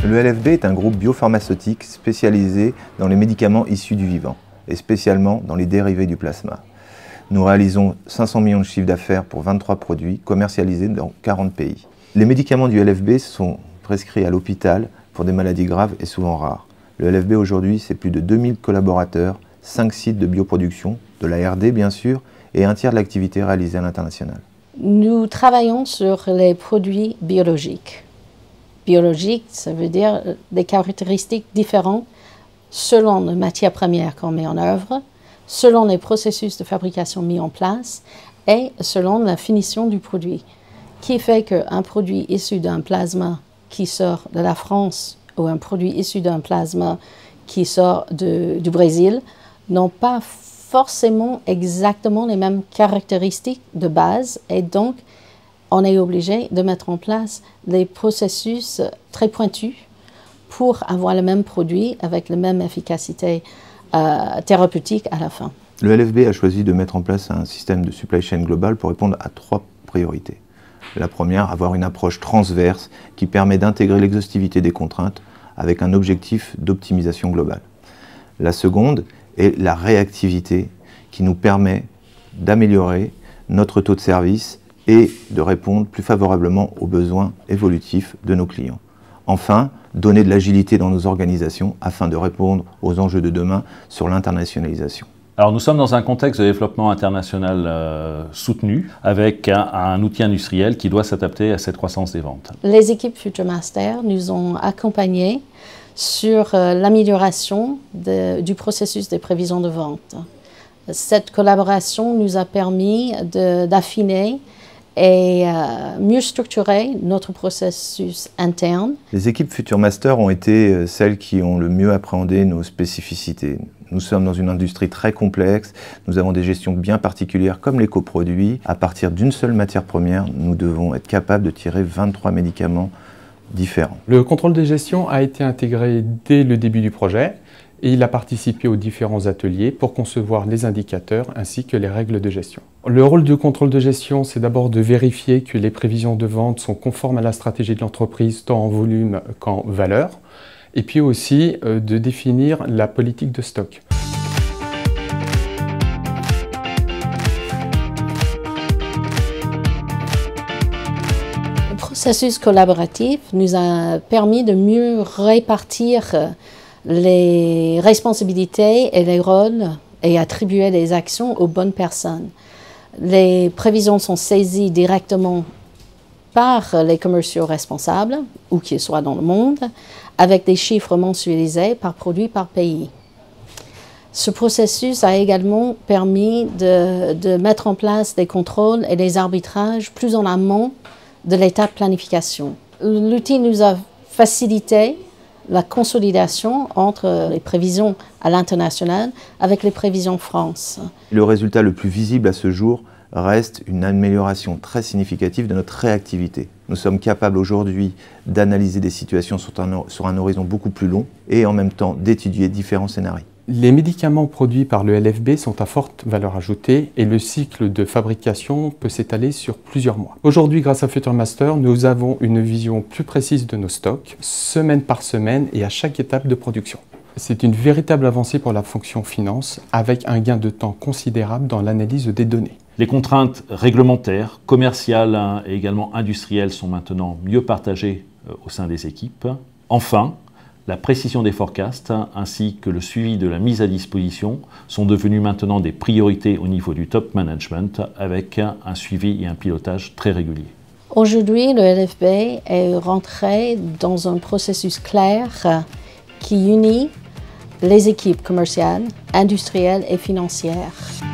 Le LFB est un groupe biopharmaceutique spécialisé dans les médicaments issus du vivant, et spécialement dans les dérivés du plasma. Nous réalisons 500 millions de chiffres d'affaires pour 23 produits commercialisés dans 40 pays. Les médicaments du LFB sont prescrits à l'hôpital pour des maladies graves et souvent rares. Le LFB aujourd'hui, c'est plus de 2000 collaborateurs, 5 sites de bioproduction, de la R&D bien sûr, et un tiers de l'activité réalisée à l'international. Nous travaillons sur les produits biologiques. Biologique, ça veut dire des caractéristiques différentes selon les matières premières qu'on met en œuvre, selon les processus de fabrication mis en place et selon la finition du produit. Qui fait qu'un produit issu d'un plasma qui sort de la France ou un produit issu d'un plasma qui sort du Brésil n'ont pas forcément exactement les mêmes caractéristiques de base et donc on est obligé de mettre en place des processus très pointus pour avoir le même produit avec la même efficacité thérapeutique à la fin. Le LFB a choisi de mettre en place un système de supply chain global pour répondre à 3 priorités. La première, avoir une approche transverse qui permet d'intégrer l'exhaustivité des contraintes avec un objectif d'optimisation globale. La seconde est la réactivité qui nous permet d'améliorer notre taux de service et de répondre plus favorablement aux besoins évolutifs de nos clients. Enfin, donner de l'agilité dans nos organisations afin de répondre aux enjeux de demain sur l'internationalisation. Alors nous sommes dans un contexte de développement international soutenu avec un outil industriel qui doit s'adapter à cette croissance des ventes. Les équipes Future Master nous ont accompagnés sur l'amélioration du processus des prévisions de vente. Cette collaboration nous a permis d'affiner et mieux structurer notre processus interne. Les équipes Future Master ont été celles qui ont le mieux appréhendé nos spécificités. Nous sommes dans une industrie très complexe, nous avons des gestions bien particulières comme les coproduits. À partir d'une seule matière première, nous devons être capables de tirer 23 médicaments différents. Le contrôle de gestion a été intégré dès le début du projet et il a participé aux différents ateliers pour concevoir les indicateurs ainsi que les règles de gestion. Le rôle du contrôle de gestion, c'est d'abord de vérifier que les prévisions de vente sont conformes à la stratégie de l'entreprise tant en volume qu'en valeur, et puis aussi de définir la politique de stock. Le processus collaboratif nous a permis de mieux répartir les responsabilités et les rôles et attribuer les actions aux bonnes personnes. Les prévisions sont saisies directement par les commerciaux responsables, où qu'ils soient dans le monde, avec des chiffres mensualisés par produit, par pays. Ce processus a également permis de mettre en place des contrôles et des arbitrages plus en amont de l'étape planification. L'outil nous a facilité la consolidation entre les prévisions à l'international avec les prévisions France. Le résultat le plus visible à ce jour reste une amélioration très significative de notre réactivité. Nous sommes capables aujourd'hui d'analyser des situations sur un horizon beaucoup plus long et en même temps d'étudier différents scénarios. Les médicaments produits par le LFB sont à forte valeur ajoutée et le cycle de fabrication peut s'étaler sur plusieurs mois. Aujourd'hui, grâce à Future Master, nous avons une vision plus précise de nos stocks, semaine par semaine et à chaque étape de production. C'est une véritable avancée pour la fonction finance avec un gain de temps considérable dans l'analyse des données. Les contraintes réglementaires, commerciales et également industrielles sont maintenant mieux partagées au sein des équipes. Enfin, la précision des forecasts ainsi que le suivi de la mise à disposition sont devenus maintenant des priorités au niveau du top management avec un suivi et un pilotage très régulier. Aujourd'hui, le LFB est rentré dans un processus clair qui unit les équipes commerciales, industrielles et financières.